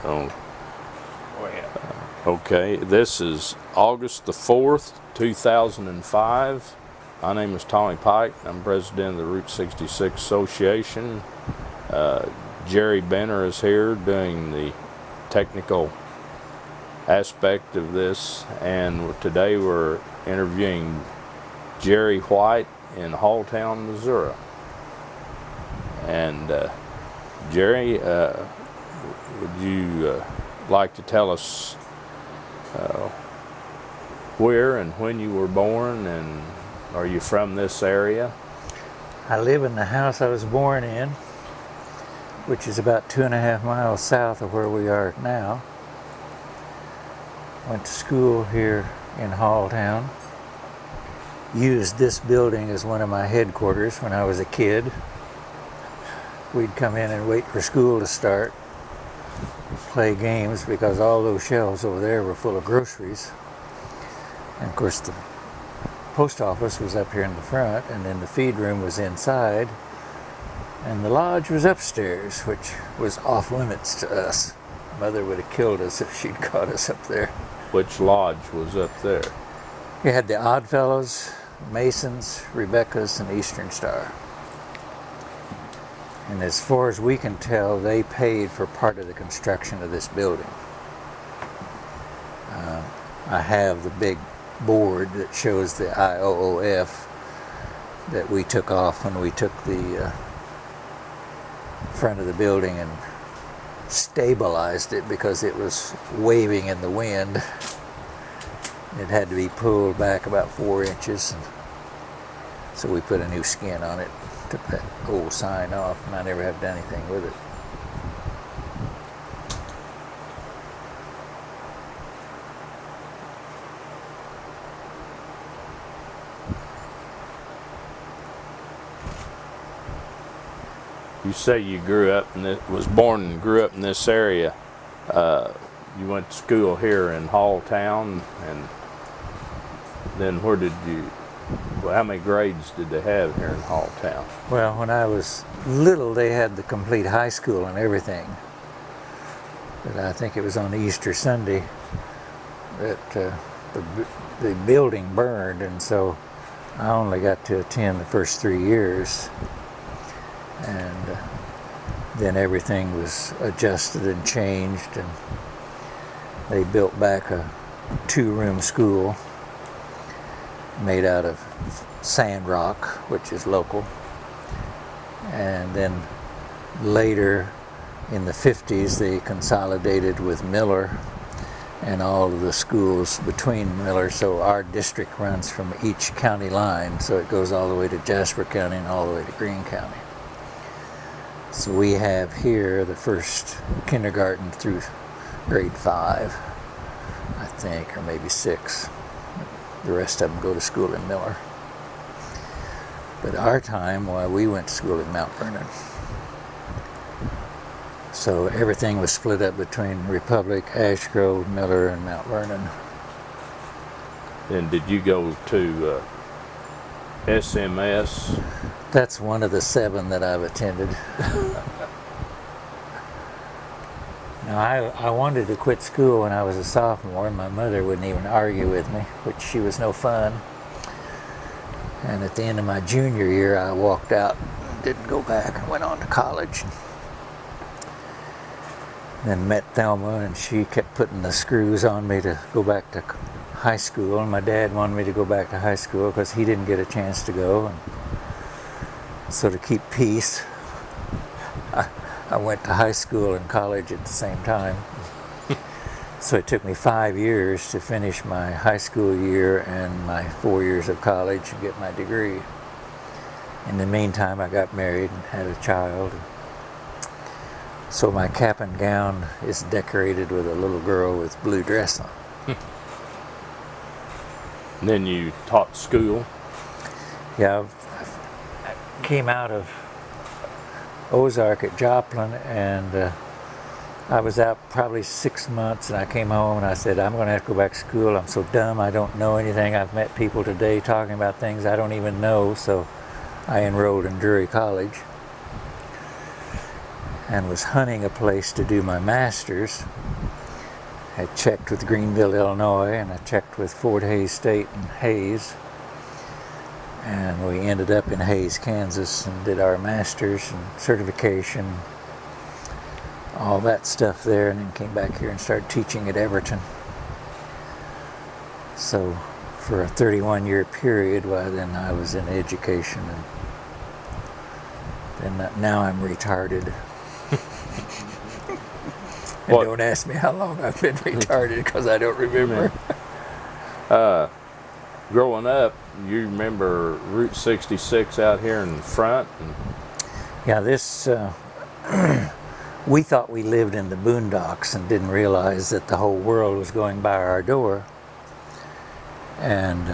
Oh, Go ahead. okay. This is August the 4th, 2005. My name is Tommy Pike. I'm president of the Route 66 Association. Jerry Benner is here doing the technical aspect of this, and today we're interviewing Jerry White in Halltown, Missouri. And Jerry, would you like to tell us where and when you were born, and are you from this area? I live in the house I was born in, which is about 2.5 miles south of where we are now. Went to school here in Halltown. Used this building as one of my headquarters when I was a kid. We'd come in and wait for school to start, play games, because all those shelves over there were full of groceries. And of course the post office was up here in the front, and then the feed room was inside, and the lodge was upstairs, which was off limits to us. Mother would have killed us if she'd caught us up there. Which lodge was up there? You had the Oddfellows, Masons, Rebecca's, and Eastern Star. And as far as we can tell, they paid for part of the construction of this building. I have the big board that shows the IOOF that we took off when we took the front of the building and stabilized it, because it was waving in the wind. It had to be pulled back about 4 inches, and so we put a new skin on it, took that old sign off, and I never have done anything with it. You say you grew up was born and grew up in this area. You went to school here in Halltown, and then where did you? Well, how many grades did they have here in Halltown? Well, when I was little, they had the complete high school and everything. But I think it was on Easter Sunday that the building burned, and so I only got to attend the first 3 years. And then everything was adjusted and changed, and they built back a 2-room school made out of sand rock, which is local. And then later in the 50s, they consolidated with Miller and all of the schools between Miller. So our district runs from each county line, so it goes all the way to Jasper County and all the way to Greene County. So we have here the first kindergarten through grade 5, I think, or maybe 6. The rest of them go to school in Miller. But our time, well, we went to school in Mount Vernon. So everything was split up between Republic, Ash Grove, Miller, and Mount Vernon. And did you go to SMS? That's one of the 7 that I've attended. Now, I wanted to quit school when I was a sophomore, and my mother wouldn't even argue with me, which she was no fun. And at the end of my junior year, I walked out, didn't go back, and went on to college. Then met Thelma, and she kept putting the screws on me to go back to high school, and my dad wanted me to go back to high school because he didn't get a chance to go. And so to keep peace, I went to high school and college at the same time. So it took me 5 years to finish my high school year and my 4 years of college and get my degree. In the meantime, I got married and had a child. So my cap and gown is decorated with a little girl with blue dress on. And then you taught school? Yeah, I came out of Ozark at Joplin, and I was out probably 6 months, and I came home and I said, I'm going to have to go back to school. I'm so dumb, I don't know anything. I've met people today talking about things I don't even know, so I enrolled in Drury College. and was hunting a place to do my master's. I checked with Greenville, Illinois, and I checked with Fort Hays State in Hays. And we ended up in Hays, Kansas, and did our master's and certification, all that stuff there, and then came back here and started teaching at Everton. So for a 31-year period, well, then I was in education, and then now I'm retarded. And don't ask me how long I've been retarded, because I don't remember. Growing up, you remember Route 66 out here in the front? Yeah, this, we thought we lived in the boondocks and didn't realize that the whole world was going by our door. And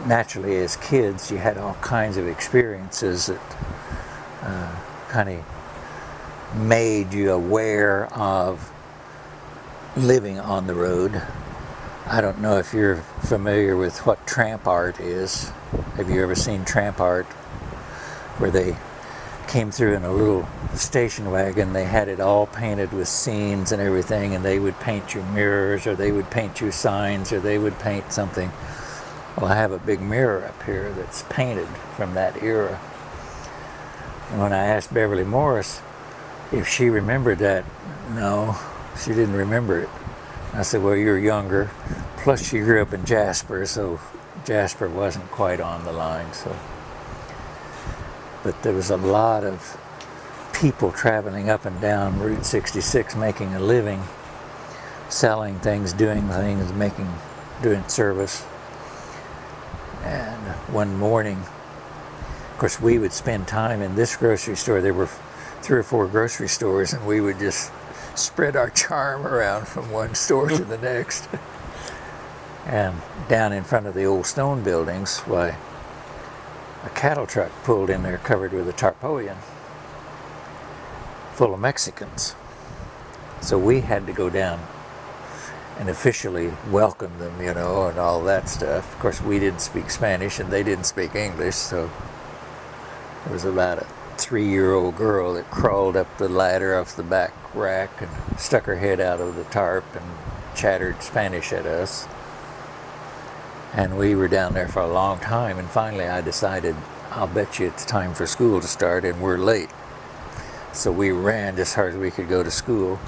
naturally, as kids, you had all kinds of experiences that kind of made you aware of living on the road. I don't know if you're familiar with what tramp art is. Have you ever seen tramp art? Where they came through in a little station wagon, they had it all painted with scenes and everything, and they would paint you mirrors, or they would paint you signs, or they would paint something. Well, I have a big mirror up here that's painted from that era. And when I asked Beverly Morris if she remembered that, no, she didn't remember it. I said, well, you're younger. Plus, she grew up in Jasper, so Jasper wasn't quite on the line. So, but there was a lot of people traveling up and down Route 66, making a living, selling things, doing service. And one morning, of course, we would spend time in this grocery store. There were 3 or 4 grocery stores, and we would just spread our charm around from one store to the next. And down in front of the old stone buildings, why, a cattle truck pulled in there covered with a tarpaulin full of Mexicans. So we had to go down and officially welcome them, you know, and all that stuff. Of course, we didn't speak Spanish and they didn't speak English, so there was about a 3-year-old girl that crawled up the ladder off the back rack and stuck her head out of the tarp and chattered Spanish at us. And we were down there for a long time, and finally I decided, I'll bet you it's time for school to start and we're late. So we ran just hard as we could go to school.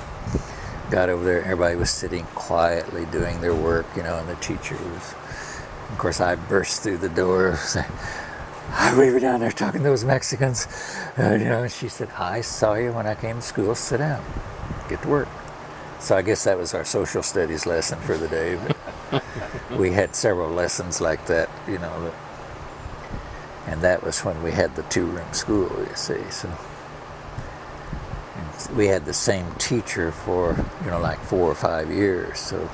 Got over there, everybody was sitting quietly doing their work, you know, and the teacher was, of course, I burst through the door saying, we were down there talking to those Mexicans, you know, and she said, I saw you when I came to school, sit down, get to work. So I guess that was our social studies lesson for the day. But we had several lessons like that, you know, and that was when we had the 2-room school, you see. So and we had the same teacher for, you know, like 4 or 5 years. So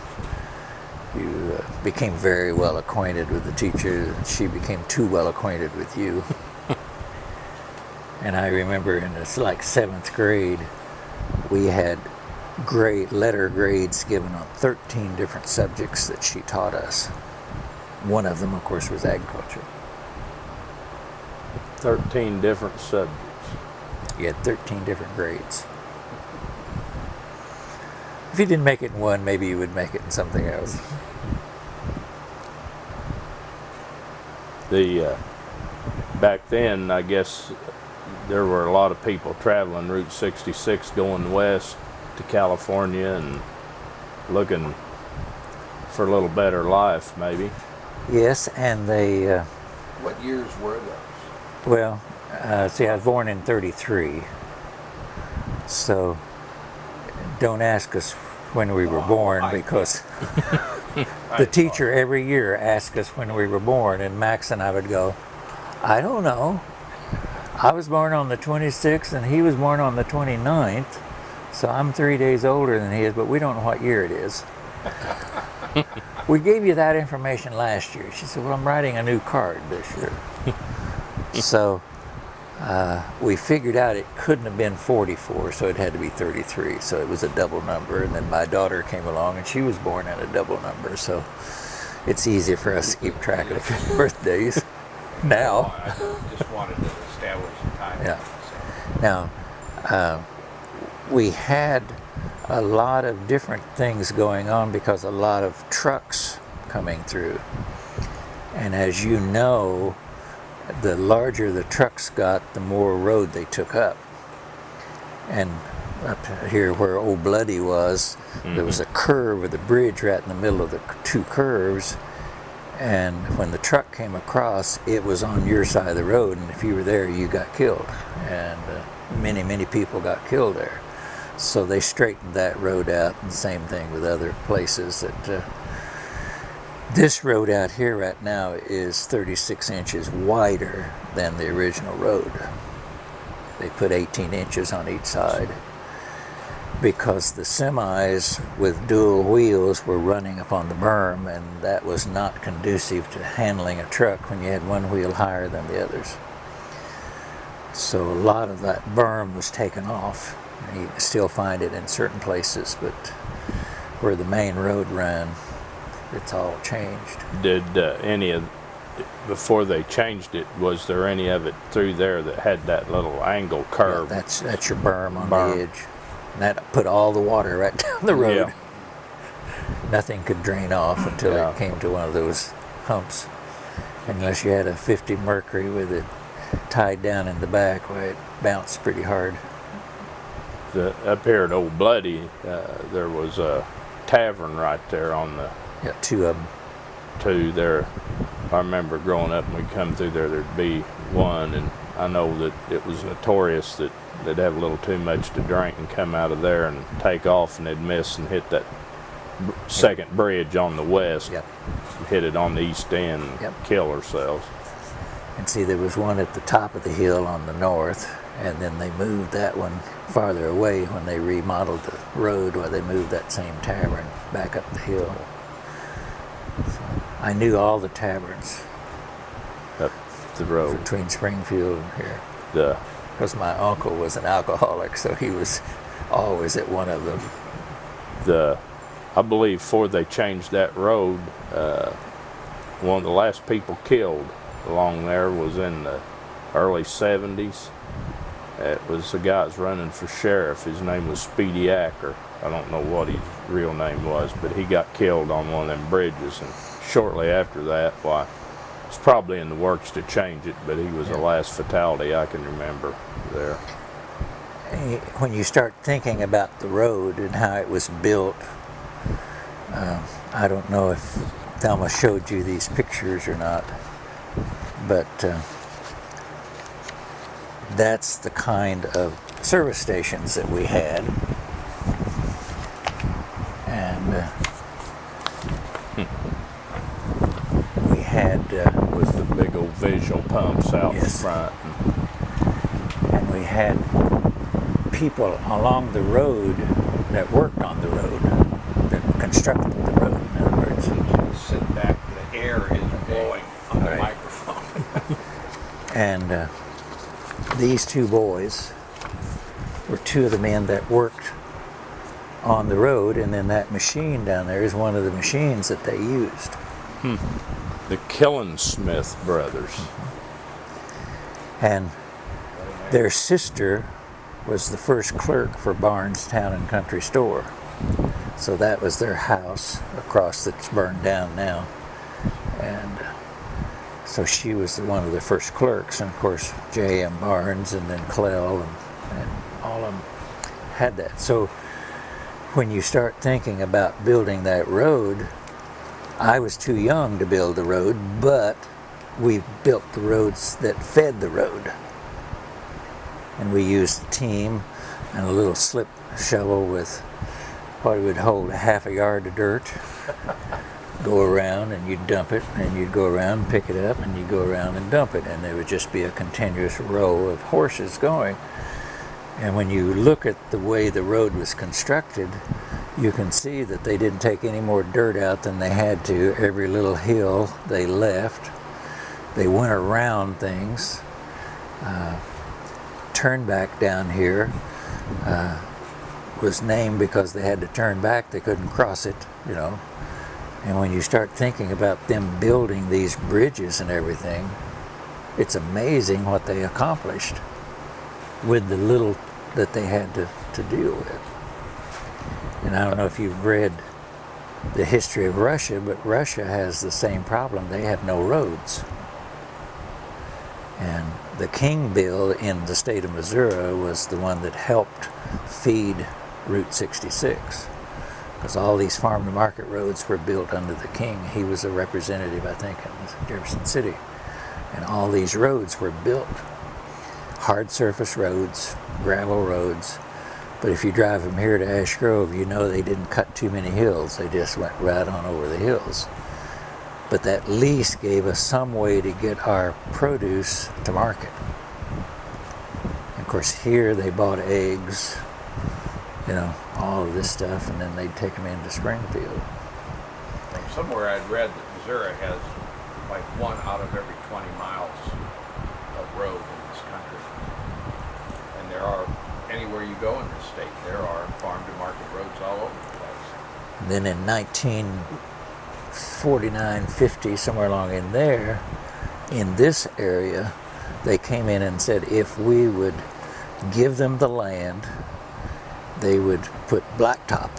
you became very well acquainted with the teacher, and she became too well acquainted with you. And I remember in this, like, 7th grade, we had letter grades given on 13 different subjects that she taught us. One of them, of course, was agriculture. 13 different subjects. You had 13 different grades. If you didn't make it in one, maybe you would make it in something else. Back then, I guess there were a lot of people traveling Route 66 going west to California and looking for a little better life, maybe. Yes, and they... What years were those? Well, see, I was born in 33, so don't ask us when we were born, because the teacher every year asked us when we were born, and Max and I would go, I don't know. I was born on the 26th and he was born on the 29th, so I'm 3 days older than he is, but we don't know what year it is. We gave you that information last year. She said, well, I'm writing a new card this year. So we figured out it couldn't have been 44, so it had to be 33. So it was a double number. And then my daughter came along and she was born in a double number. So it's easier for us to keep track of birthdays now. I just wanted to establish the time. Yeah. Now, we had a lot of different things going on because a lot of trucks coming through. And as you know, the larger the trucks got, the more road they took up. And up here where Old Bloody was, there was a curve with a bridge right in the middle of the two curves. And when the truck came across, it was on your side of the road, and if you were there, you got killed. And many people got killed there. So they straightened that road out, and same thing with other places. That this road out here right now is 36 inches wider than the original road. They put 18 inches on each side because the semis with dual wheels were running up on the berm, and that was not conducive to handling a truck when you had one wheel higher than the others. So a lot of that berm was taken off. You can still find it in certain places, but where the main road ran, it's all changed. Did any of, before they changed it, was there any of it through there that had that little angle curve? Yeah, that's your berm on the edge. And that put all the water right down the road. Yeah. Nothing could drain off until it came to one of those humps. Unless you had a 50 Mercury with it tied down in the back, where it bounced pretty hard. Up here at Old Bloody, there was a tavern right there on the... Yeah, two of them. Two there. I remember growing up and we'd come through there, there'd be one, and I know that it was notorious that they'd have a little too much to drink and come out of there and take off, and they'd miss and hit that second bridge on the west. Yep. Hit it on the east end and kill ourselves. And see, there was one at the top of the hill on the north, and then they moved that one farther away when they remodeled the road, where they moved that same tavern back up the hill. So I knew all the taverns Up the road. between Springfield and here. Because my uncle was an alcoholic, so he was always at one of them. I believe before they changed that road, one of the last people killed along there was in the early 70s. It was the guy that's running for sheriff. His name was Speedy Acker. I don't know what his real name was, but he got killed on one of them bridges. And shortly after that, why, it's probably in the works to change it, but he was the last fatality I can remember there. When you start thinking about the road and how it was built, I don't know if Thelma showed you these pictures or not, but that's the kind of service stations that we had. And we had With the big old visual pumps out front. And we had people along the road that worked on the road, that constructed the road, in other words. Sit back, the air is blowing on the microphone. And these two boys were two of the men that worked on the road, and then that machine down there is one of the machines that they used. The Killensmith brothers. And their sister was the first clerk for Barnes Town and Country Store. So that was their house across that's burned down now. And so she was one of the first clerks. And of course, J.M. Barnes and then Clell and all of them had that. So when you start thinking about building that road, I was too young to build the road, but we built the roads that fed the road. And we used a team and a little slip shovel with what would hold a half a yard of dirt. Go around and you'd dump it, and you'd go around and pick it up, and you'd go around and dump it, and there would just be a continuous row of horses going. And when you look at the way the road was constructed, you can see that they didn't take any more dirt out than they had to. Every little hill they left. They went around things. Turnback down here was named because they had to turn back. They couldn't cross it, you know. And when you start thinking about them building these bridges and everything, it's amazing what they accomplished with the little that they had to deal with. And I don't know if you've read the history of Russia, but Russia has the same problem. They have no roads. And the King bill in the state of Missouri was the one that helped feed Route 66. Because all these farm to market roads were built under the King. He was a representative, I think, in Jefferson City. And all these roads were built. Hard surface roads, gravel roads. But if you drive from here to Ash Grove, you know they didn't cut too many hills. They just went right on over the hills. But that at least gave us some way to get our produce to market. And of course, here they bought eggs, you know, all of this stuff, and then they'd take them into Springfield. From somewhere I'd read that Missouri has like 1 out of every 20 miles of road in this country. And there are, anywhere you go in this state, there are farm to market roads all over the place. And then in 1949, 50, somewhere along in there, in this area, they came in and said if we would give them the land, they would put blacktop.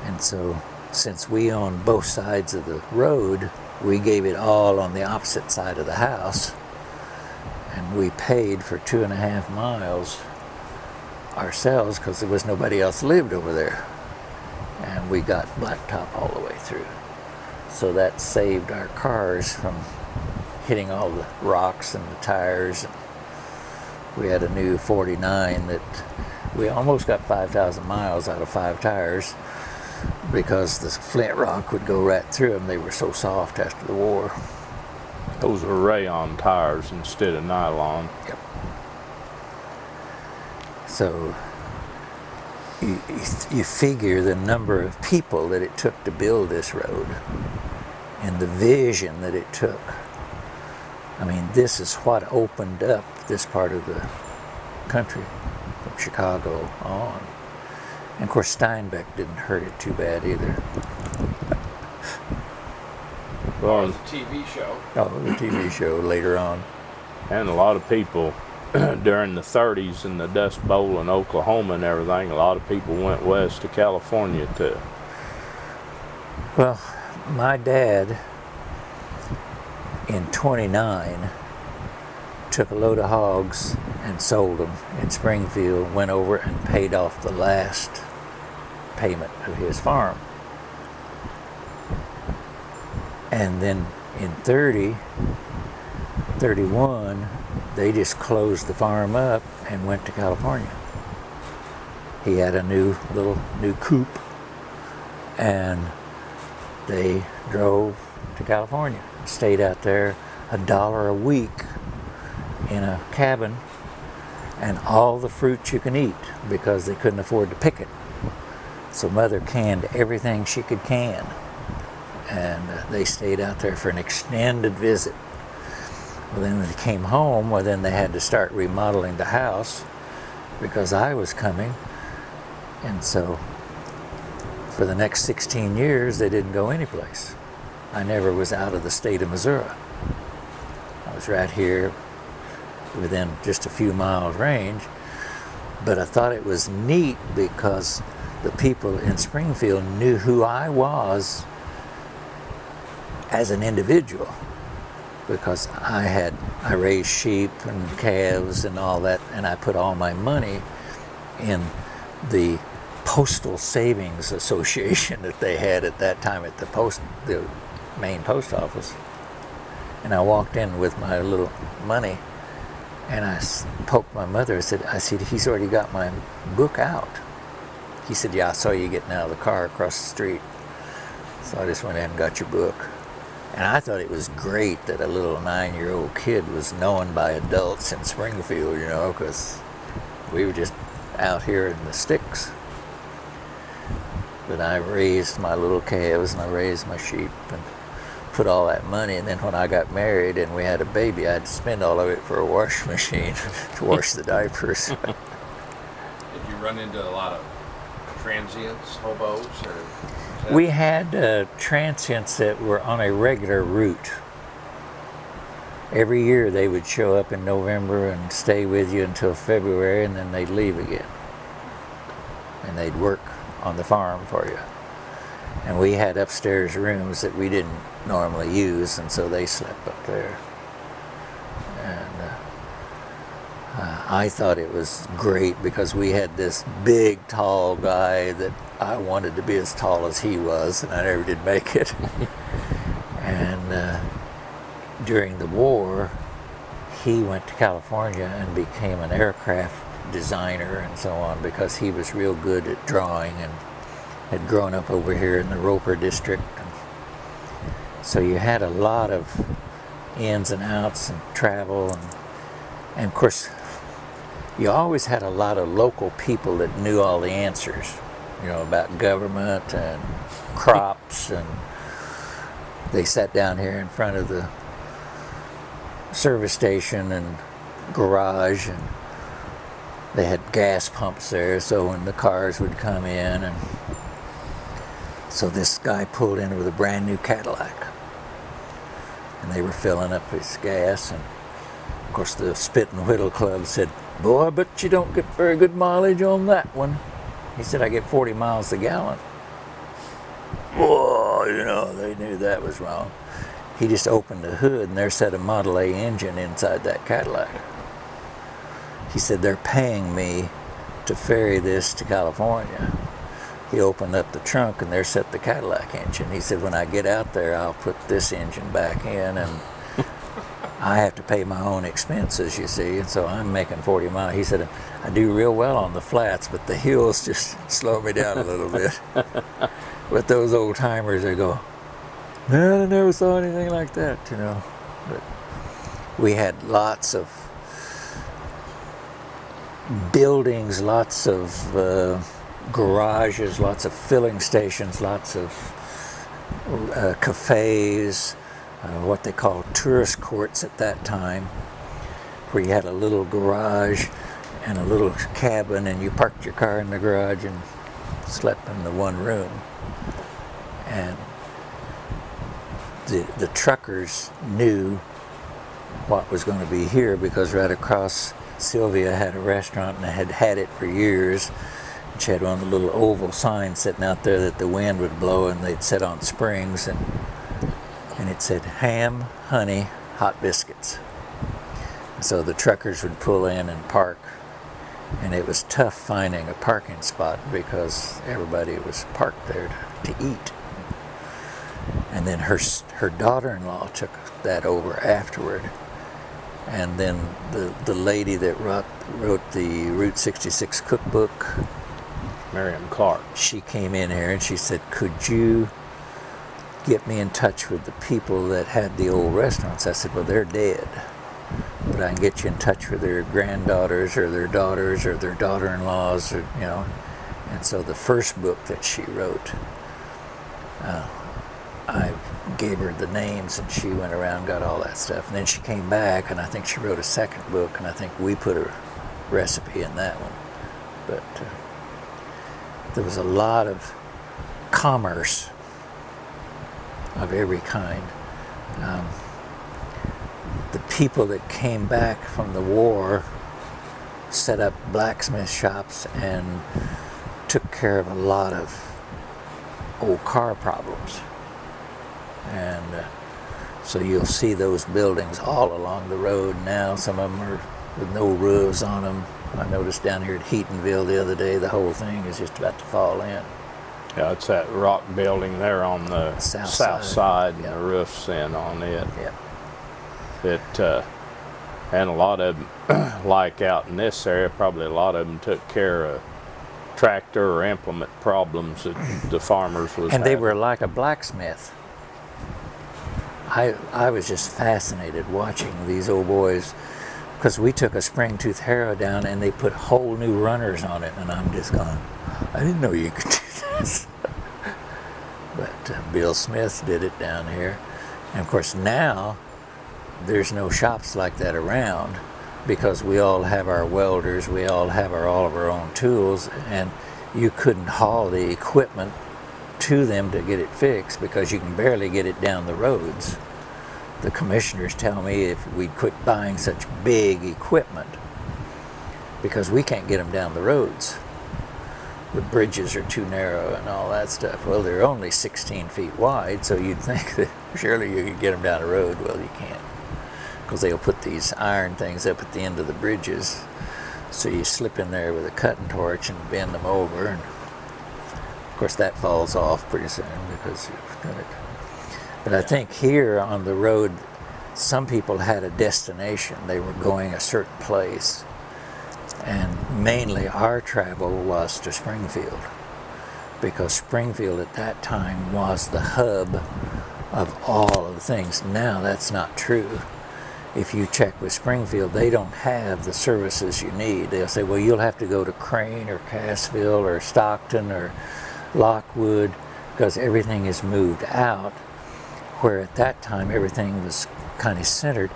And so, since we own both sides of the road, we gave it all on the opposite side of the house, and we paid for 2.5 miles ourselves because there was nobody else lived over there. And we got blacktop all the way through. So that saved our cars from hitting all the rocks and the tires. We had a new 49 that we almost got 5,000 miles out of 5 tires because the flint rock would go right through them. They were so soft after the war. Those were rayon tires instead of nylon. Yep. So you figure the number of people that it took to build this road and the vision that it took. I mean, this is what opened up this part of the country from Chicago on. And of course, Steinbeck didn't hurt it too bad either. Well, it was a TV show. Oh, the TV show later on. And a lot of people during the 30s and the Dust Bowl in Oklahoma and everything, a lot of people went west to California too. Well, my dad in 29 took a load of hogs and sold them in Springfield, went over and paid off the last payment of his farm. And then in 31, they just closed the farm up and went to California. He had a new coupe, and they drove to California, stayed out there $1 a week in a cabin, and all the fruit you can eat because they couldn't afford to pick it. So Mother canned everything she could can, and they stayed out there for an extended visit. Well, then when they came home, well, then they had to start remodeling the house because I was coming. And so for the next 16 years, they didn't go anyplace. I never was out of the state of Missouri. I was right here within just a few miles range. But I thought it was neat because the people in Springfield knew who I was as an individual, because I raised sheep and calves and all that, and I put all my money in the Postal Savings Association that they had at that time at the main post office. And I walked in with my little money, and I poked my mother. I said, he's already got my book out. He said, yeah, I saw you getting out of the car across the street. So I just went in and got your book. And I thought it was great that a little 9-year-old kid was known by adults in Springfield, you know, because we were just out here in the sticks. But I raised my little calves and I raised my sheep and put all that money. And then when I got married and we had a baby, I had to spend all of it for a wash machine to wash the diapers. Did you run into a lot of transients, hobos, or? We had transients that were on a regular route. Every year they would show up in November and stay with you until February, and then they'd leave again. And they'd work on the farm for you. And we had upstairs rooms that we didn't normally use, and so they slept up there. And I thought it was great because we had this big, tall guy that I wanted to be as tall as he was, and I never did make it. And during the war, he went to California and became an aircraft designer and so on because he was real good at drawing and had grown up over here in the Roper district. So you had a lot of ins and outs and travel, and of course you always had a lot of local people that knew all the answers, you know, about government and crops, and they sat down here in front of the service station and garage, and they had gas pumps there, so when the cars would come in, and so this guy pulled in with a brand new Cadillac, and they were filling up his gas, and of course the Spit and Whittle Club said, "Boy, I bet you don't get very good mileage on that one." He said, "I get 40 miles a gallon." Boy, you know, they knew that was wrong. He just opened the hood, and there sat a Model A engine inside that Cadillac. He said, "They're paying me to ferry this to California." He opened up the trunk, and there sat the Cadillac engine. He said, "When I get out there, I'll put this engine back in, and I have to pay my own expenses, you see, and so I'm making 40 miles." He said, "I do real well on the flats, but the hills just slow me down a little bit." But those old timers, they go, "Man, I never saw anything like that," you know. But we had lots of buildings, lots of garages, lots of filling stations, lots of cafes, what they called tourist courts at that time, where you had a little garage and a little cabin, and you parked your car in the garage and slept in the one room. And the truckers knew what was going to be here, because right across Sylvia had a restaurant, and had had it for years. She had one of the little oval signs sitting out there that the wind would blow, and they'd sit on springs, and it said ham, honey, hot biscuits. So the truckers would pull in and park, and it was tough finding a parking spot because everybody was parked there to eat. And then her daughter-in-law took that over afterward. And then the lady that wrote the Route 66 cookbook, Miriam Clark, she came in here and she said, "Could you get me in touch with the people that had the old restaurants?" I said, "Well, they're dead, but I can get you in touch with their granddaughters or their daughters or their daughter-in-laws, or, you know." And so the first book that she wrote, I gave her the names, and she went around, got all that stuff, and then she came back, and I think she wrote a second book, and I think we put a recipe in that one. But there was a lot of commerce of every kind. The people that came back from the war set up blacksmith shops and took care of a lot of old car problems. And so you'll see those buildings all along the road now. Some of them are with no roofs on them. I noticed down here at Heatonville the other day, the whole thing is just about to fall in. yeah, it's that rock building there on the south side, and yeah. the roof's in on it. Yeah. And a lot of them, like out in this area, probably a lot of them took care of tractor or implement problems that the farmers was And they having. were like a blacksmith. I was just fascinated watching these old boys, because we took a spring tooth harrow down and they put whole new runners on it, and I'm just going, I didn't know you could do this. But Bill Smith did it down here. And of course now there's no shops like that around, because we all have our welders, we all have all of our own tools, and you couldn't haul the equipment to them to get it fixed, because you can barely get it down the roads. the commissioners tell me if we'd quit buying such big equipment because we can't get them down the roads. The bridges are too narrow and all that stuff. Well, they're only 16 feet wide, so you'd think that surely you could get them down the road. Well, you can't, because they'll put these iron things up at the end of the bridges. So you slip in there with a cutting torch and bend them over, and of course that falls off pretty soon because you've done it. But I think here on the road, some people had a destination. They were going a certain place. And mainly our travel was to Springfield, because Springfield at that time was the hub of all of the things. Now that's not true. If you check with Springfield, they don't have the services you need. They'll say, well, you'll have to go to Crane or Cassville or Stockton or Lockwood, because everything is moved out, where at that time everything was kind of centered.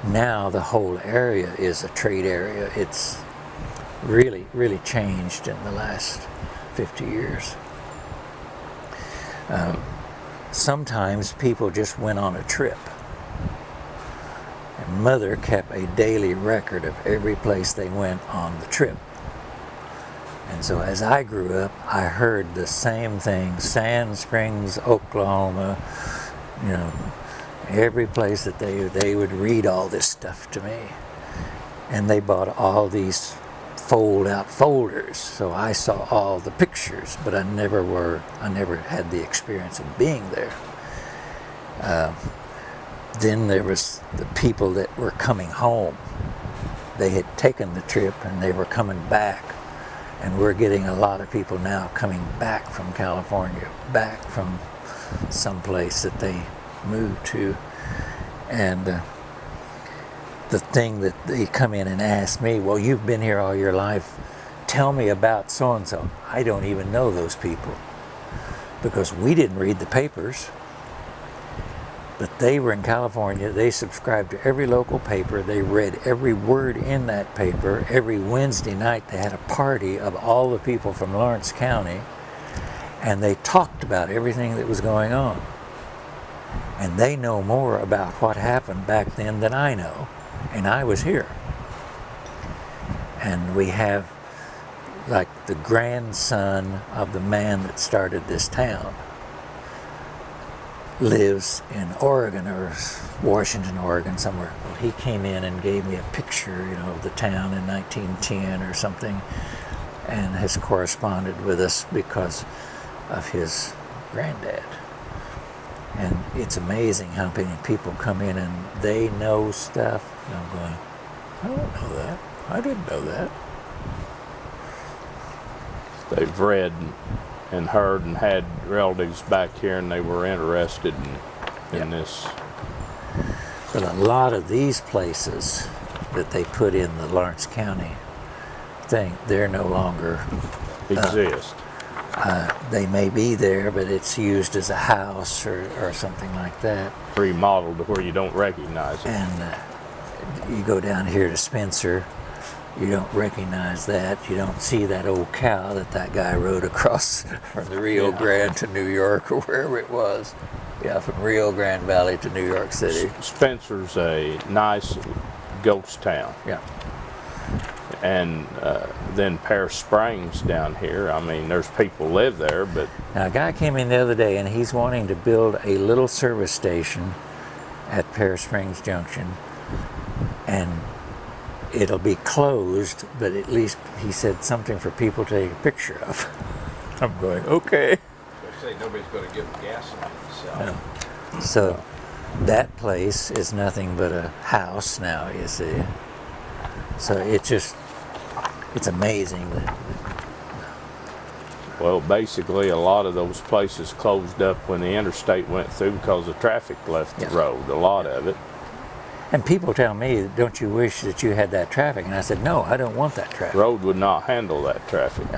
Now the whole area is a trade area. It's really changed in the last 50 years. Sometimes people just went on a trip. And Mother kept a daily record of every place they went on the trip. And so as I grew up, I heard the same thing: Sand Springs, Oklahoma, you know, every place that they would read all this stuff to me. And they bought all these fold-out folders, so I saw all the pictures, but I never had the experience of being there. Then there was the people that were coming home. They had taken the trip and they were coming back, and we're getting a lot of people now coming back from California, back from someplace that they moved to. And the thing that they come in and ask me, well, you've been here all your life, tell me about so-and-so. I don't even know those people, because we didn't read the papers. But they were in California. They subscribed to every local paper. They read every word in that paper. Every Wednesday night they had a party of all the people from Lawrence County, and they talked about everything that was going on. And they know more about what happened back then than I know. And I was here. And we have, like, the grandson of the man that started this town lives in Oregon or Washington, Oregon, somewhere. Well, he came in and gave me a picture, you know, of the town in 1910 or something, and has corresponded with us because of his granddad. And it's amazing how many people come in and they know stuff. And I'm going, I don't know that. I didn't know that. They've read and heard and had relatives back here, and they were interested in this. But a lot of these places that they put in the Lawrence County thing, they're no longer exist. They may be there, but it's used as a house or something like that. Remodeled to where you don't recognize it. And you go down here to Spencer, you don't recognize that. You don't see that old cow that guy rode across from the Rio Grande to New York or wherever it was. Yeah, from Rio Grande Valley to New York City. Spencer's a nice ghost town. Yeah. And then Pear Springs down here, I mean, there's people live there, but... Now, a guy came in the other day and he's wanting to build a little service station at Pear Springs Junction, and it'll be closed, but at least he said something for people to take a picture of. I'm going, okay. They say nobody's going to give them gasoline to sell. No. So that place is nothing but a house now, you see. So it's amazing that. Well, basically, a lot of those places closed up when the interstate went through because the traffic left the road, a lot of it. And people tell me, don't you wish that you had that traffic? And I said, no, I don't want that traffic. Road would not handle that traffic.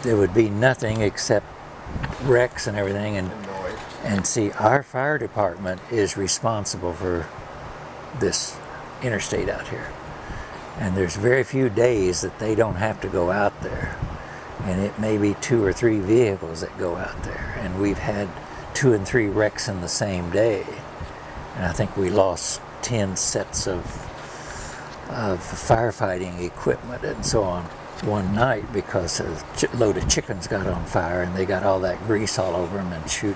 There would be nothing except wrecks and everything. And see, our fire department is responsible for this interstate out here. And there's very few days that they don't have to go out there. And it may be 2 or 3 vehicles that go out there. And we've had 2 and 3 wrecks in the same day. And I think we lost 10 sets of firefighting equipment and so on one night because a load of chickens got on fire and they got all that grease all over them and shoot.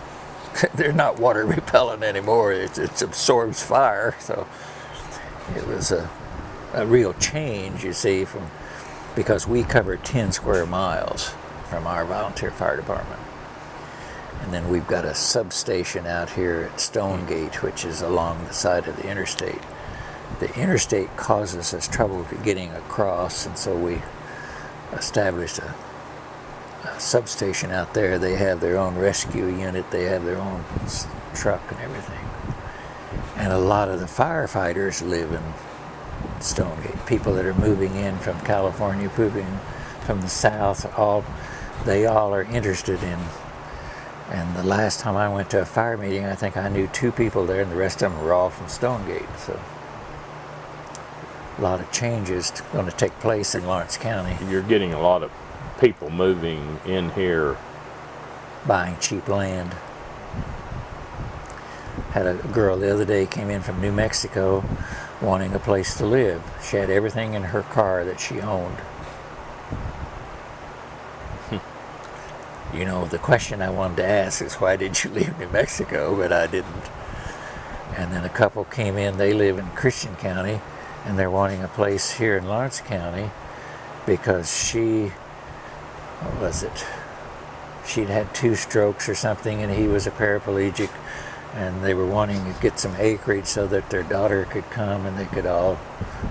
They're not water repellent anymore. It absorbs fire. So it was a real change, you see, because we covered 10 square miles from our volunteer fire department. And then we've got a substation out here at Stonegate, which is along the side of the interstate. The interstate causes us trouble getting across, and so we established a substation out there. They have their own rescue unit, they have their own truck and everything. And a lot of the firefighters live in Stonegate. People that are moving in from California, moving from the south, they all are interested in. And the last time I went to a fire meeting, I think I knew 2 people there, and the rest of them were all from Stonegate. So a lot of changes going to take place in Lawrence County. You're getting a lot of people moving in here. Buying cheap land. Had a girl the other day came in from New Mexico wanting a place to live. She had everything in her car that she owned. You know, the question I wanted to ask is, why did you leave New Mexico? But I didn't. And then a couple came in, they live in Christian County, and they're wanting a place here in Lawrence County because she'd had 2 strokes or something, and he was a paraplegic, and they were wanting to get some acreage so that their daughter could come and they could all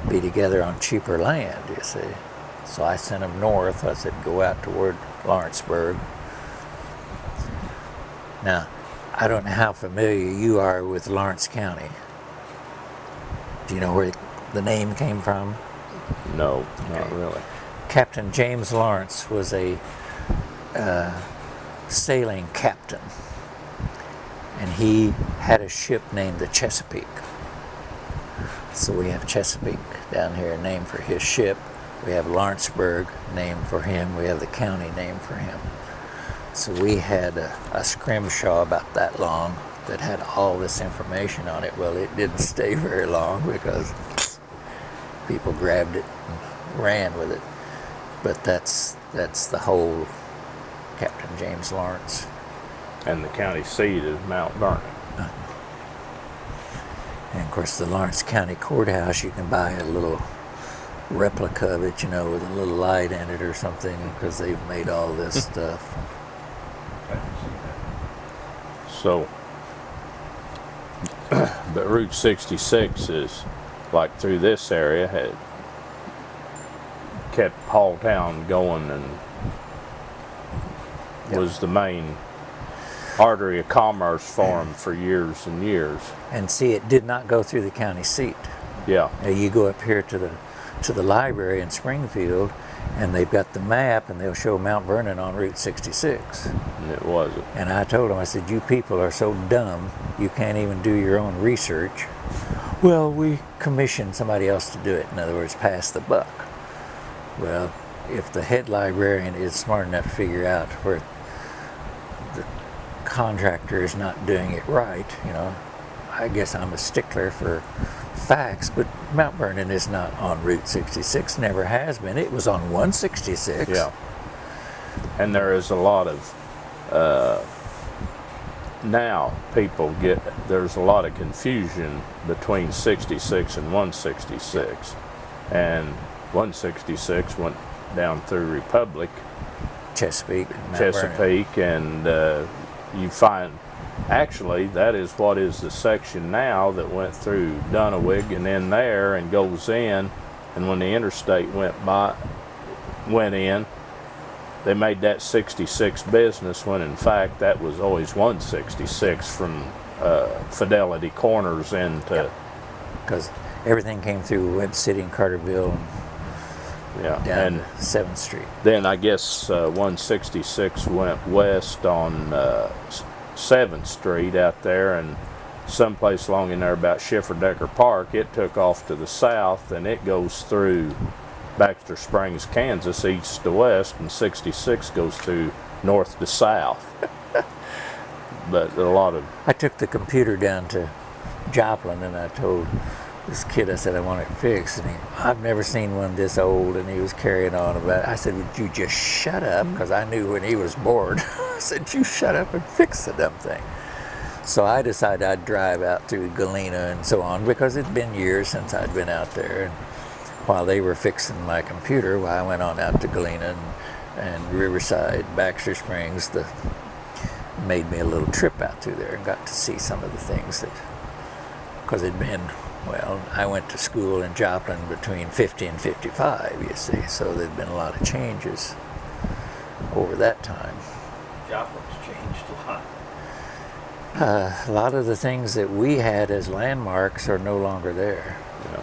be together on cheaper land, you see. So I sent them north. I said, go out toward Lawrenceburg. Now, I don't know how familiar you are with Lawrence County. Do you know where the name came from? No, not really. Captain James Lawrence was a sailing captain, and he had a ship named the Chesapeake. So we have Chesapeake down here named for his ship. We have Lawrenceburg named for him. We have the county named for him. So we had a scrimshaw about that long that had all this information on it. Well, it didn't stay very long because people grabbed it and ran with it. But that's the whole Captain James Lawrence. And the county seat is Mount Vernon. And of course, the Lawrence County Courthouse, you can buy a little replica of it, you know, with a little light in it or something, because they've made all this stuff. So, but Route 66 is, like, through this area, had kept Halltown going and was the main artery of commerce for them for years and years. And see, it did not go through the county seat. Yeah. Now you go up here to the library in Springfield, and they've got the map, and they'll show Mount Vernon on Route 66. And it wasn't. And I told them, I said, you people are so dumb, you can't even do your own research. Well, we commissioned somebody else to do it. In other words, pass the buck. Well, if the head librarian is smart enough to figure out where the contractor is not doing it right, you know, I guess I'm a stickler for facts, but Mount Vernon is not on Route 66, never has been. It was on 166. Yeah. And there is a lot of, now people there's a lot of confusion between 66 and 166. And 166 went down through Republic, Chesapeake, Mount Vernon. And you find, actually, that is what is the section now that went through Dunawig and in there and goes in. And when the interstate went in, they made that 66 business, when in fact that was always 166 from Fidelity Corners into. Because everything came through Webb City and Carterville and down to 7th Street. Then I guess 166 went west on 7th Street out there, and someplace along in there about Schifferdecker Park, it took off to the south, and it goes through Baxter Springs, Kansas, east to west, and 66 goes through north to south. But a lot of... I took the computer down to Joplin, and I told this kid, I said, I want it fixed. And I've never seen one this old, and he was carrying on about it. I said, would you just shut up? Because I knew when he was bored. I said, you shut up and fix the dumb thing. So I decided I'd drive out through Galena and so on, because it'd been years since I'd been out there. And while they were fixing my computer, I went on out to Galena and Riverside, Baxter Springs, made me a little trip out through there and got to see some of the things that, because it'd been, well, I went to school in Joplin between 50 and 55, you see, so there'd been a lot of changes over that time. Joplin's changed a lot. A lot of the things that we had as landmarks are no longer there. Yeah.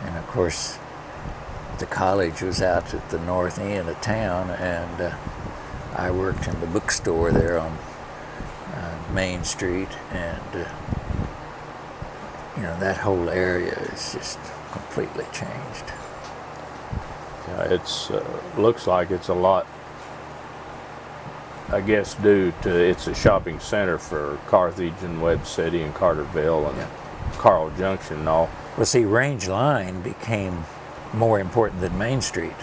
And of course, the college was out at the north end of town, and I worked in the bookstore there on Main Street, and that whole area is just completely changed. Yeah, it's looks like it's a lot, I guess, due to it's a shopping center for Carthage and Webb City and Carterville and Carl Junction and all. Well, see, Range Line became more important than Main Street.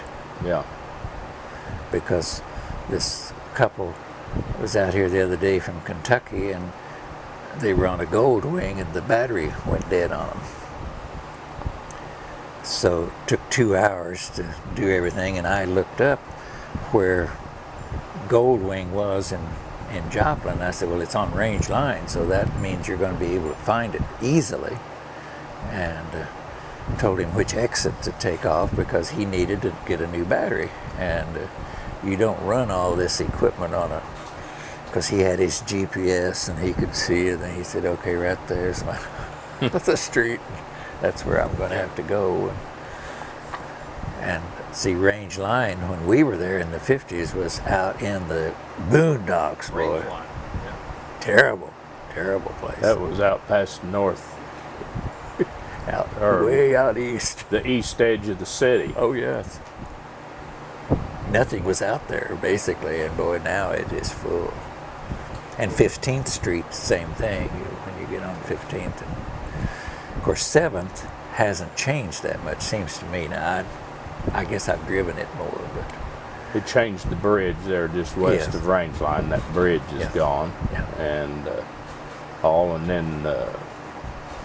Yeah. Because this couple was out here the other day from Kentucky, and they were on a Gold Wing, and the battery went dead on them. So it took 2 hours to do everything, and I looked up where Gold Wing was in Joplin. I said, well, it's on Range Line, so that means you're going to be able to find it easily. And told him which exit to take off, because he needed to get a new battery. And you don't run all this equipment on because he had his GPS and he could see it, and he said, okay, right there's the street. That's where I'm going to have to go. And see, Range Line, when we were there in the 50s, was out in the boondocks, boy. Range Line. Yeah. Terrible, terrible place. That was out past north, way out east. the east edge of the city. Oh, yes. Nothing was out there, basically, and boy, now it is full. And 15th Street, same thing, when you get on 15th. And of course, 7th hasn't changed that much, seems to me. Now, I guess I've driven it more, but... It changed the bridge there just west of Range Line. That bridge is gone. Yeah. And and then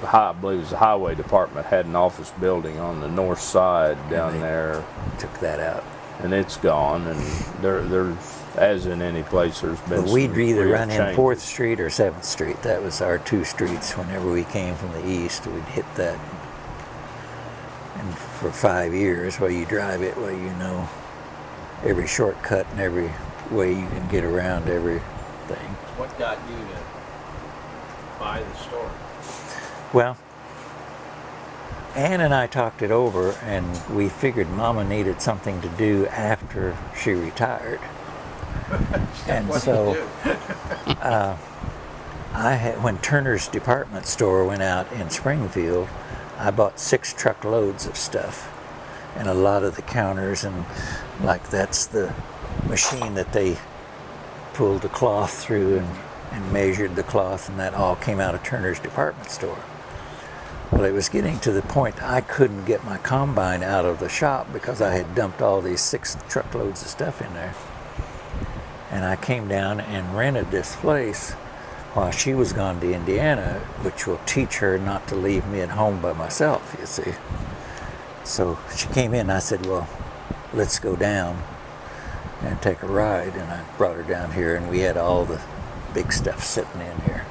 I believe it was the highway department had an office building on the north side down there. Took that out. And it's gone, and there's, as in any place, there's been But we'd some either real run in changes. 4th Street or 7th Street. That was our two streets whenever we came from the east. We'd hit that. And for 5 years, while you drive it, you know every shortcut and every way you can get around everything. What got you to buy the store? Well, Ann and I talked it over, and we figured Mama needed something to do after she retired. And What so did you do? when Turner's department store went out in Springfield, I bought 6 truckloads of stuff, and a lot of the counters, and like that's the machine that they pulled the cloth through and measured the cloth, and that all came out of Turner's department store. Well, it was getting to the point I couldn't get my combine out of the shop because I had dumped all these 6 truckloads of stuff in there. And I came down and rented this place while she was gone to Indiana, which will teach her not to leave me at home by myself, you see. So she came in, I said, well, let's go down and take a ride. And I brought her down here, and we had all the big stuff sitting in here.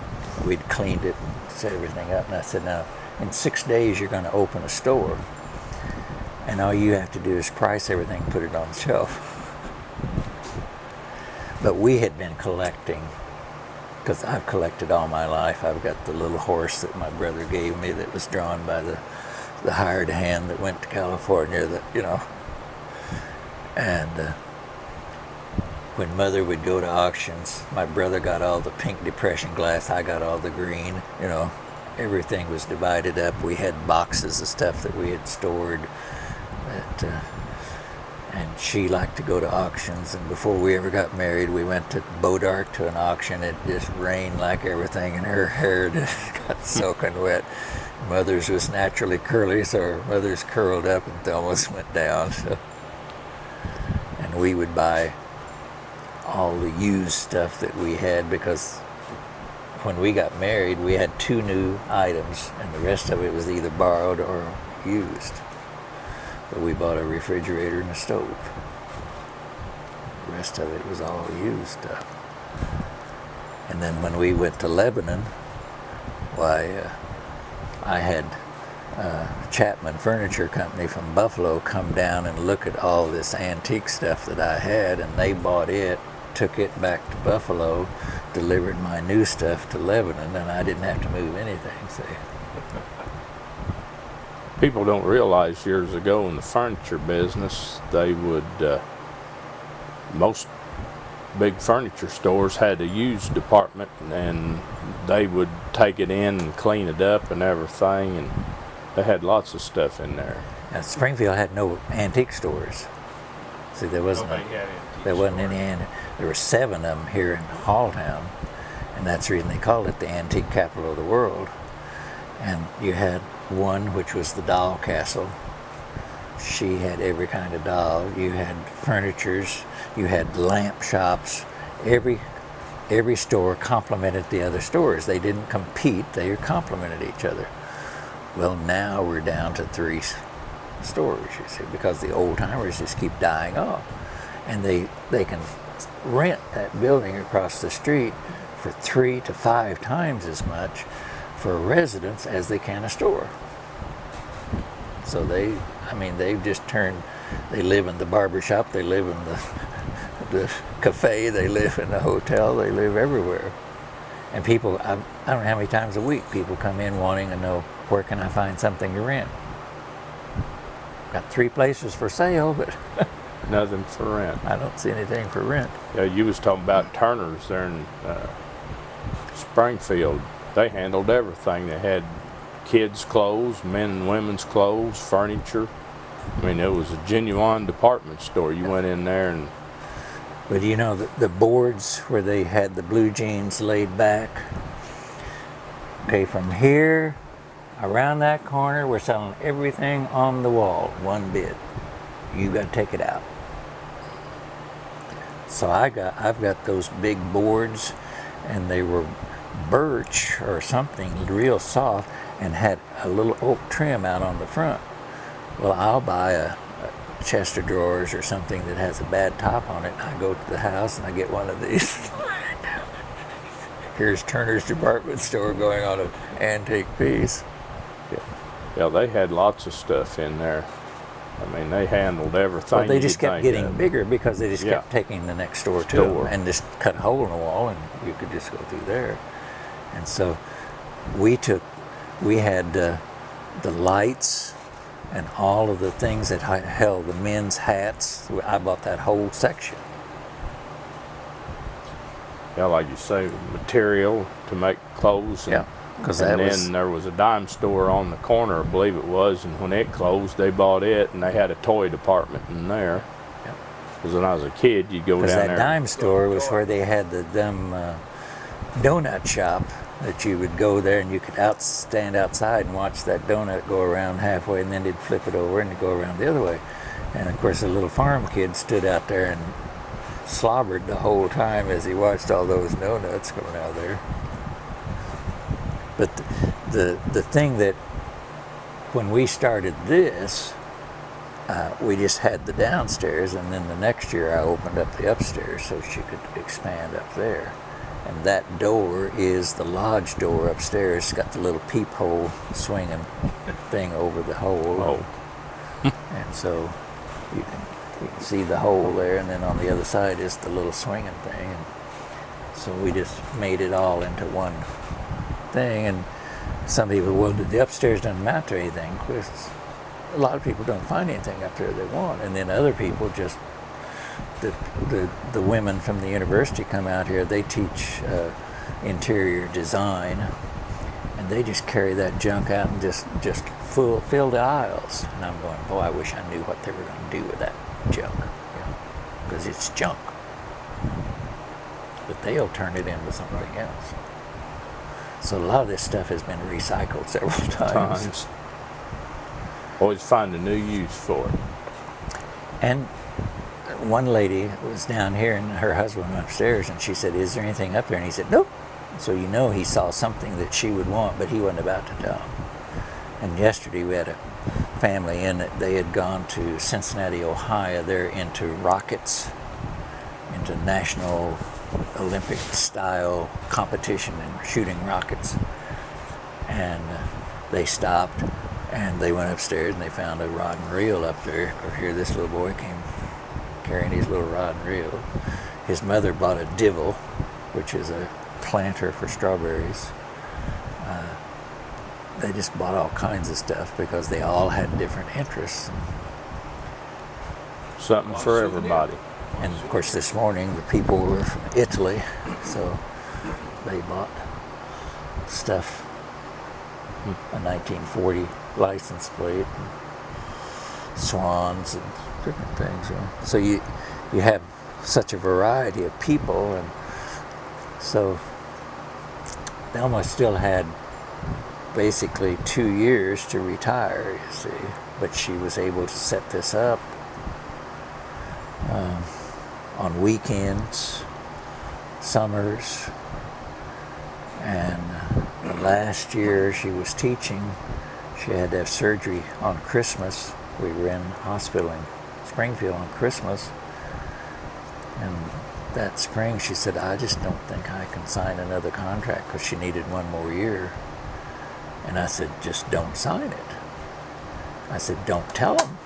We'd cleaned it and set everything up. And I said, now, in 6 days, you're going to open a store. And all you have to do is price everything, put it on the shelf. But we had been collecting, because I've collected all my life. I've got the little horse that my brother gave me that was drawn by the hired hand that went to California, And when Mother would go to auctions, my brother got all the pink depression glass, I got all the green, everything was divided up. We had boxes of stuff that we had stored. And she liked to go to auctions, and before we ever got married, we went to Bodart to an auction. It just rained like everything, and her hair just got soaking wet. Mother's was naturally curly, so her mother's curled up and almost went down. So. And we would buy all the used stuff that we had, because when we got married, we had 2 new items, and the rest of it was either borrowed or used. But we bought a refrigerator and a stove. The rest of it was all used stuff. And then when we went to Lebanon, why, I had Chapman Furniture Company from Buffalo come down and look at all this antique stuff that I had, and they bought it, took it back to Buffalo, delivered my new stuff to Lebanon, and I didn't have to move anything, see. People don't realize years ago in the furniture business, they would, most big furniture stores had a used department, and they would take it in and clean it up and everything, and they had lots of stuff in there. Now, Springfield had no antique stores. See, there wasn't any. There were 7 of them here in Halltown, and that's the reason they called it the antique capital of the world. And you had one which was the doll castle. She had every kind of doll. You had furnitures. You had lamp shops. Every store complemented the other stores. They didn't compete. They complemented each other. Well, now we're down to 3 stores, you see, because the old timers just keep dying off, and they can rent that building across the street for 3 to 5 times as much for residents as they can a store. So they've just turned, they live in the barber shop, they live in the cafe, they live in the hotel, they live everywhere. And people, I don't know how many times a week people come in wanting to know, where can I find something to rent? Got 3 places for sale, but Nothing for rent. I don't see anything for rent. Yeah, you was talking about Turner's there in Springfield. They handled everything. They had kids' clothes, men and women's clothes, furniture. I mean, it was a genuine department store. You went in there and... But you know, the boards where they had the blue jeans laid back, okay, from here around that corner, we're selling everything on the wall, one bid. You got to take it out. So I've got those big boards, and they were birch or something real soft, and had a little oak trim out on the front. Well, I'll buy a chest of drawers or something that has a bad top on it. I go to the house and I get one of these. Here's Turner's department store going on an antique piece. Yeah, they had lots of stuff in there. I mean, they handled everything. Well, they just kept getting bigger because they just kept taking the next door to them and just cut a hole in the wall, and you could just go through there. And so we had the lights and all of the things that held the men's hats. I bought that whole section. Yeah, like you say, material to make clothes. And, then there was a dime store on the corner, I believe it was, and when it closed, they bought it, and they had a toy department in there. Because when I was a kid, you'd go down there. Because that dime store was where they had the dumb donut shop that you would go there and you could stand outside and watch that donut go around halfway, and then they'd flip it over and it'd go around the other way. And of course, a little farm kid stood out there and slobbered the whole time as he watched all those donuts coming out of there. But the thing that, when we started this, we just had the downstairs, and then the next year I opened up the upstairs so she could expand up there. And that door is the lodge door upstairs. It's got the little peephole swinging thing over the hole. And so you can see the hole there, and then on the other side is the little swinging thing. And so we just made it all into one thing. And some people, well, the upstairs doesn't amount to anything, because a lot of people don't find anything up there they want. And then other people just, the women from the university come out here, they teach interior design, and they just carry that junk out and just fill the aisles. And I'm going, boy, I wish I knew what they were going to do with that junk, because it's junk. But they'll turn it into something else. So a lot of this stuff has been recycled several times. Always find a new use for it. And one lady was down here and her husband went upstairs and she said, "Is there anything up there?" And he said, "Nope." So you know he saw something that she would want, but he wasn't about to tell him. And yesterday we had a family in that they had gone to Cincinnati, Ohio. They're into rockets, into national Olympic style competition and shooting rockets. And they stopped and they went upstairs and they found a rod and reel up there. Or here this little boy came carrying his little rod and reel. His mother bought a divil, which is a planter for strawberries. They just bought all kinds of stuff because they all had different interests. Something for everybody. And of course this morning the people were from Italy, so they bought stuff, a 1940 license plate, swans and different things. So you have such a variety of people, and so Thelma still had basically 2 years to retire, you see, but she was able to set this up on weekends, summers, and last year she was teaching. She had to have surgery on Christmas. We were in hospital in Springfield on Christmas, and that spring she said, "I just don't think I can sign another contract," because she needed one more year. And I said, "Just don't sign it." I said, "Don't tell them.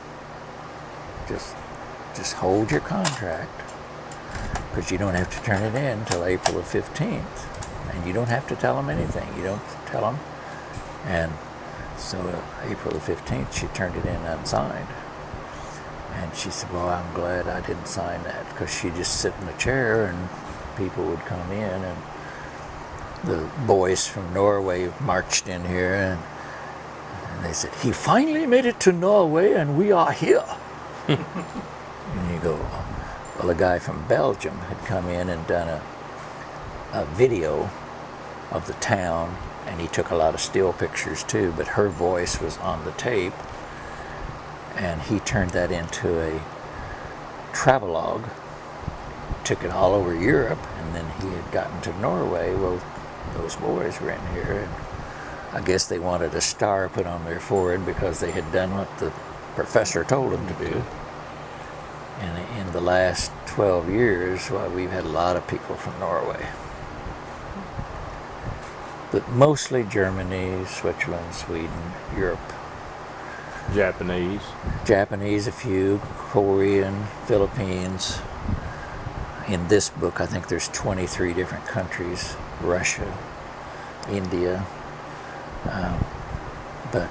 Just hold your contract, because you don't have to turn it in until April the 15th. And you don't have to tell them anything. You don't tell them." And so April the 15th, she turned it in unsigned. And she said, "Well, I'm glad I didn't sign that," because she'd just sit in the chair and people would come in, and the boys from Norway marched in here, and they said, "He finally made it to Norway and we are here." And you go, well, a guy from Belgium had come in and done a video of the town, and he took a lot of still pictures too, but her voice was on the tape, and he turned that into a travelogue, took it all over Europe, and then he had gotten to Norway. Well, those boys were in here, and I guess they wanted a star put on their forehead because they had done what the professor told them to do. And in the last 12 years, well, we've had a lot of people from Norway. But mostly Germany, Switzerland, Sweden, Europe. Japanese, a few, Korean, Philippines. In this book, I think there's 23 different countries, Russia, India. But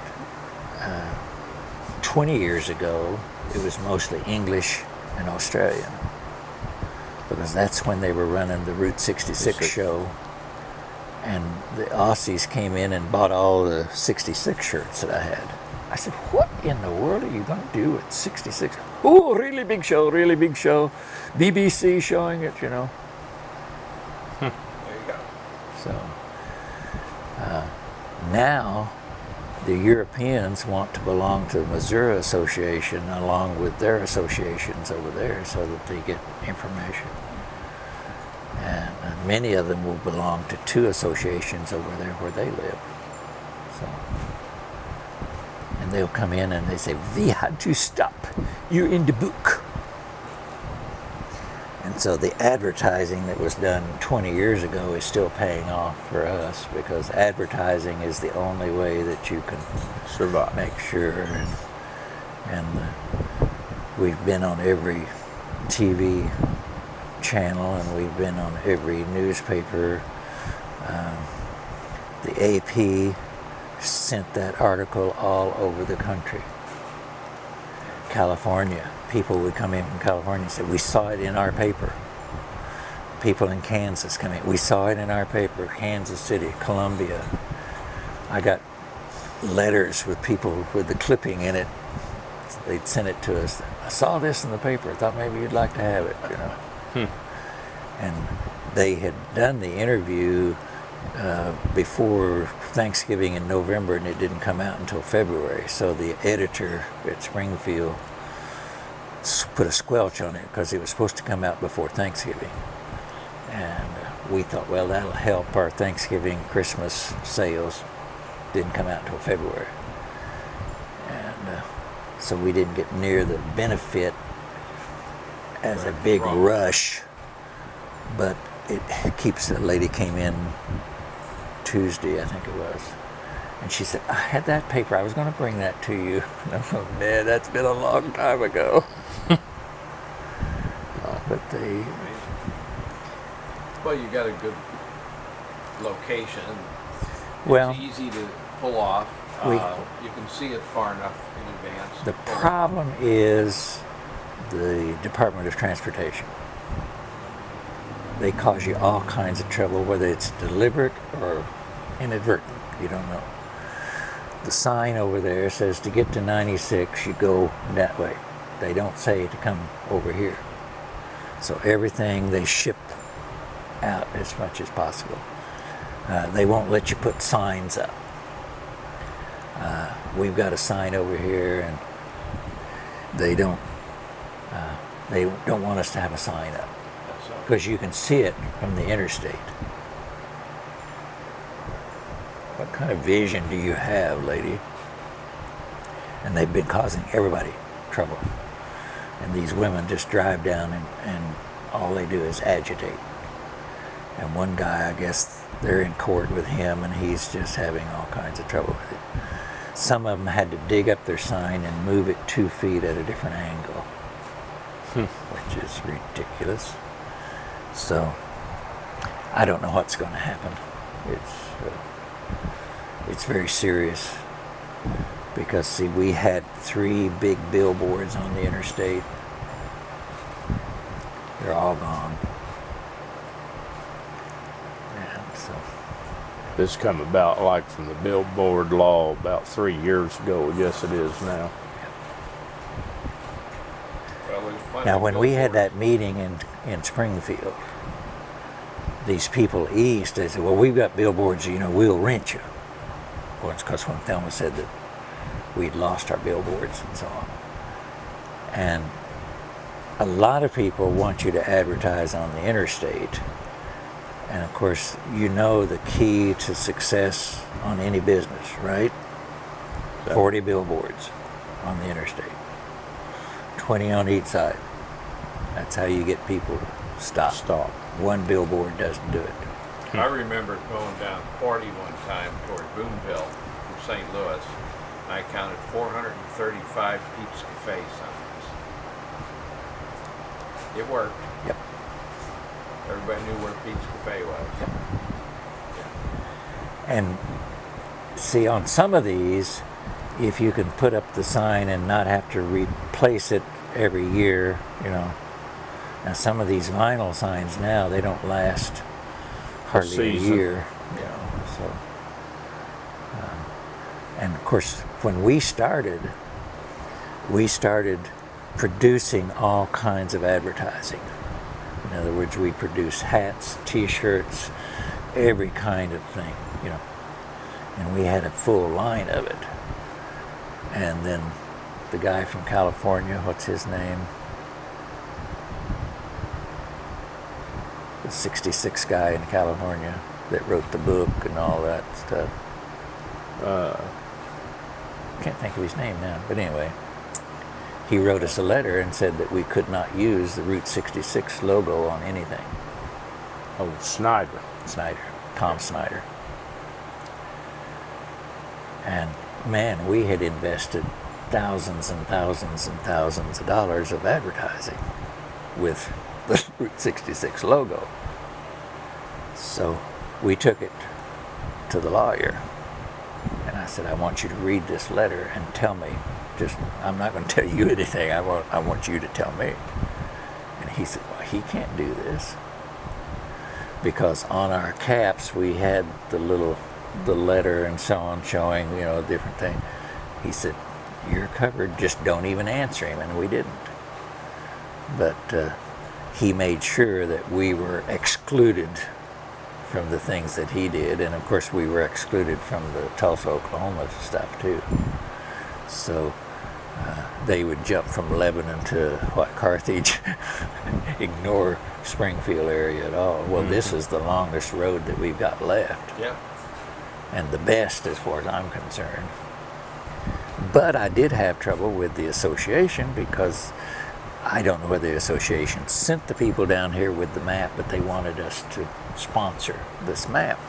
20 years ago, it was mostly English and Australian, because that's when they were running the Route 66 show. And the Aussies came in and bought all the 66 shirts that I had. I said, "What in the world are you going to do at 66? Oh, really big show, really big show. BBC showing it, you know." There you go. So now the Europeans want to belong to the Missouri Association along with their associations over there, so that they get information. And many of them will belong to 2 associations over there where they live. So, and they'll come in and they say, "We had to stop. You're in the book." And so the advertising that was done 20 years ago is still paying off for us, because advertising is the only way that you can Survive. make sure. And we've been on every TV channel, and we've been on every newspaper. The AP sent that article all over the country. California, people would come in from California and say, "We saw it in our paper." People in Kansas come in, "We saw it in our paper." Kansas City, Columbia. I got letters with people with the clipping in it. They'd send it to us. I saw this in the paper. I thought maybe you'd like to have it, you know. And they had done the interview before Thanksgiving in November, and it didn't come out until February. So the editor at Springfield put a squelch on it because it was supposed to come out before Thanksgiving. And we thought, well, that'll help our Thanksgiving, Christmas sales. Didn't come out until February. And so we didn't get near the benefit as a big rush. But it keeps, the lady came in Tuesday, I think it was. And she said, I had that paper. I was going to bring that to you. And I'm going, man, that's been a long time ago. But they... Well, you got a good location. Well, it's easy to pull off. You can see it far enough in advance. The problem is the Department of Transportation. They cause you all kinds of trouble, whether it's deliberate or inadvertent. You don't know. The sign over there says to get to 96, you go that way. They don't say to come over here. So everything they ship out as much as possible. They won't let you put signs up. We've got a sign over here, and they don't want us to have a sign up because you can see it from the interstate. What kind of vision do you have, lady? And they've been causing everybody trouble. And these women just drive down and all they do is agitate. And one guy, I guess they're in court with him, and he's just having all kinds of trouble with it. Some of them had to dig up their sign and move it 2 feet at a different angle, which is ridiculous. So I don't know what's going to happen. It's very serious because, see, we had 3 big billboards on the interstate. They're all gone. And so This come about like from the billboard law about 3 years ago. I guess it is now. now, when we had that meeting in Springfield, these people east, they said, well, we've got billboards, you know, we'll rent you. Well, it's because when Thelma said that we'd lost our billboards and so on. And a lot of people want you to advertise on the interstate. And of course, you know the key to success on any business, right? 40 billboards on the interstate. 20 on each side. That's how you get people to stop. One billboard doesn't do it. I remember going down 40 one time toward Boonville from St. Louis, and I counted 435 Pete's Cafe signs. It worked. Yep. Everybody knew where Pete's Cafe was. Yep. And see, on some of these, if you can put up the sign and not have to replace it every year, you know. Now some of these vinyl signs now, they don't last hardly a year, you know. So, and of course, when we started producing all kinds of advertising. In other words, we produced hats, T-shirts, every kind of thing, you know. And we had a full line of it. And then the guy from California, what's his name? The 66 guy in California that wrote the book and all that stuff. Can't think of his name now, but anyway. He wrote us a letter and said that we could not use the Route 66 logo on anything. Oh, Snyder. Tom Snyder. And man, we had invested thousands and thousands and thousands of dollars of advertising with the Route 66 logo. So we took it to the lawyer, and I said, I want you to read this letter and tell me. I'm not going to tell you anything. I want you to tell me. And he said, well, he can't do this. Because on our caps, we had the letter and so on showing, you know, different thing. He said, you're covered, just don't even answer him. And we didn't. but he made sure that we were excluded from the things that he did, and of course we were excluded from the Tulsa, Oklahoma stuff too. So they would jump from Lebanon to Carthage, ignore Springfield area at all. Well, this is the longest road that we've got left. Yeah. And the best as far as I'm concerned. But I did have trouble with the association because I don't know whether the association sent the people down here with the map, but they wanted us to sponsor this map.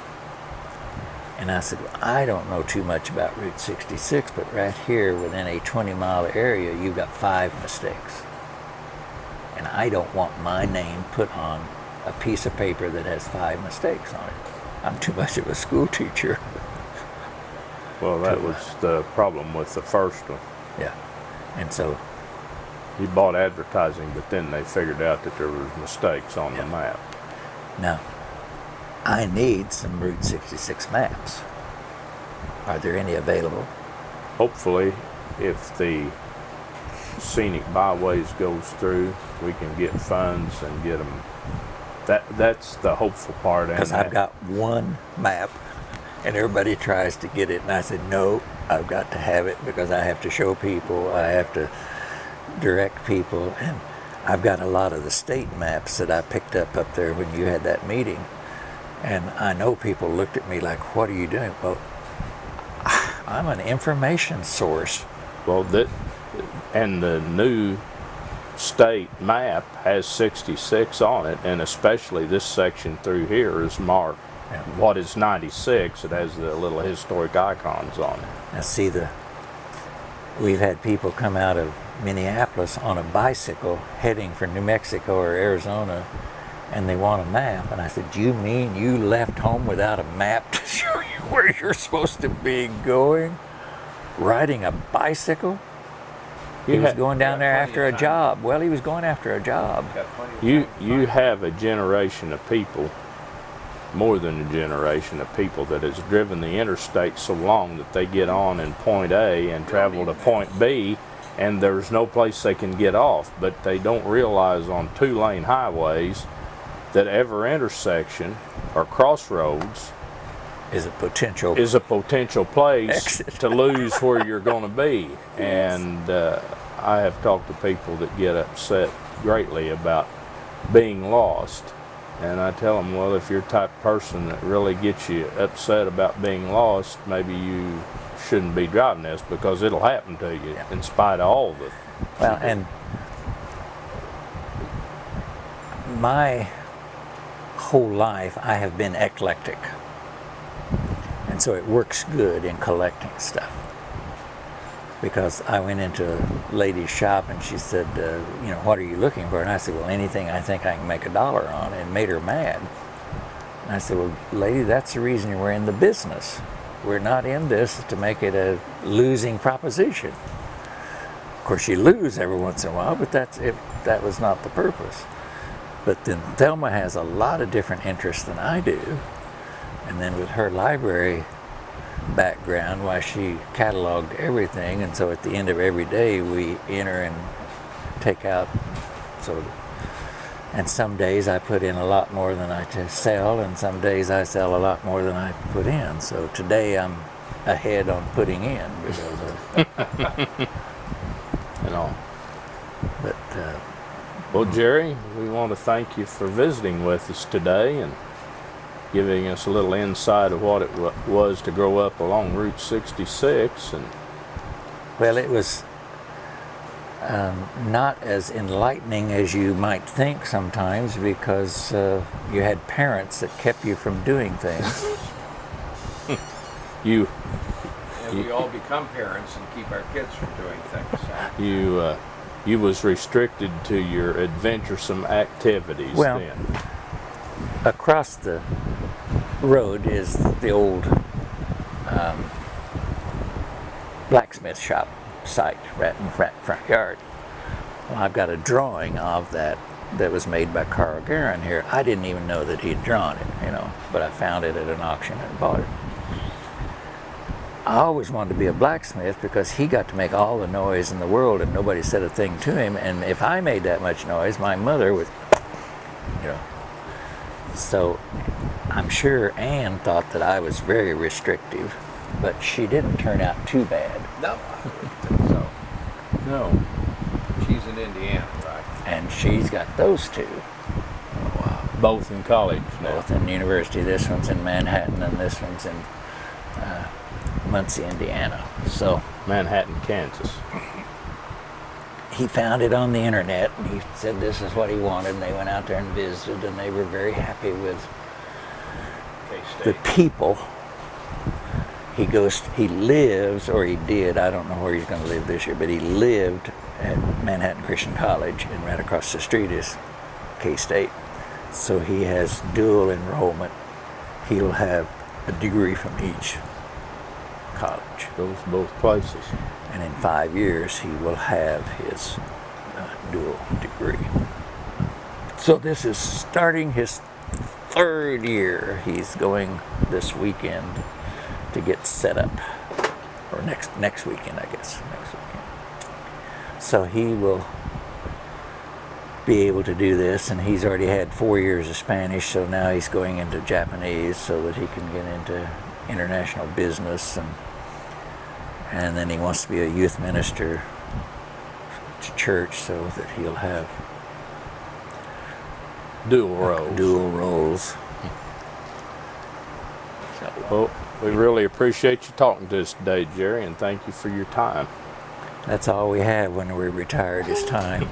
And I said, well, I don't know too much about Route 66, but right here within a 20-mile area, you've got 5 mistakes. And I don't want my name put on a piece of paper that has 5 mistakes on it. I'm too much of a school teacher. Well, that was the problem with the first one. Yeah. And so You bought advertising, but then they figured out that there was mistakes on the map. now, I need some Route 66 maps. Are there any available? Hopefully, if the scenic byways goes through, we can get funds and get them. That's the hopeful part. Because I've got one map, and everybody tries to get it, and I said, no, I've got to have it because I have to show people, I have to direct people, and I've got a lot of the state maps that I picked up there when you had that meeting, and I know people looked at me like, what are you doing? Well, I'm an information source. Well, and the new state map has 66 on it, and especially this section through here is marked. Yeah. What is 96? It has the little historic icons on it. Now see, we've had people come out of Minneapolis on a bicycle heading for New Mexico or Arizona, and they want a map. And I said, do you mean you left home without a map to show you where you're supposed to be going? Riding a bicycle? He was going down there after a job. Well, he was going after a job. You have a generation of people, more than a generation of people, that has driven the interstate so long that they get on in point A and travel to point B, and there's no place they can get off. But they don't realize on 2-lane highways that every intersection or crossroads Is a potential place exit. to lose where you're going to be. And I have talked to people that get upset greatly about being lost. And I tell them, well, if you're the type of person that really gets you upset about being lost, maybe you shouldn't be driving this, because it'll happen to you in spite of all the... Well, and my whole life I have been eclectic. And so it works good in collecting stuff. Because I went into a lady's shop and she said, what are you looking for? And I said, well, anything I think I can make $1 on. And it made her mad. And I said, well, lady, that's the reason we're in the business. We're not in this to make it a losing proposition. Of course, you lose every once in a while, but that was not the purpose. But then Thelma has a lot of different interests than I do. And then with her library background, why she cataloged everything, and so at the end of every day we enter and take out. So, and some days I put in a lot more than I sell, and some days I sell a lot more than I put in. So today I'm ahead on putting in because of But Well, Jerry, we want to thank you for visiting with us today and giving us a little insight of what it was to grow up along Route 66. And well, it was not as enlightening as you might think sometimes, because you had parents that kept you from doing things. We all become parents and keep our kids from doing things. You was restricted to your adventuresome activities then. Across the road is the old blacksmith shop site right in the front yard. Well, I've got a drawing of that was made by Carl Guerin here. I didn't even know that he'd drawn it, but I found it at an auction and bought it. I always wanted to be a blacksmith because he got to make all the noise in the world and nobody said a thing to him. And if I made that much noise, my mother would, you know. So I'm sure Anne thought that I was very restrictive, but she didn't turn out too bad. No, I don't think so. No. She's in Indiana, right? And she's got those two, Oh, wow. Both in college now. both in university. This one's in Manhattan and this one's in Muncie, Indiana. So Manhattan, Kansas. he found it on the internet and he said this is what he wanted, and they went out there and visited and they were very happy with the K-State. people. He lives, or he did, I don't know where he's going to live this year, but he lived at Manhattan Christian College, and right across the street is K-State. So he has dual enrollment. He'll have a degree from each college. Goes both places. And in 5 years, he will have his dual degree. So this is starting his 3rd year. He's going this weekend to get set up, or next weekend, I guess. Next weekend. So he will be able to do this, and he's already had 4 years of Spanish, so now he's going into Japanese so that he can get into international business, and then he wants to be a youth minister to church so that he'll have Dual roles. dual roles. So, Well, we really appreciate you talking to us today, Jerry, and thank you for your time. that's all we have when we're retired is time.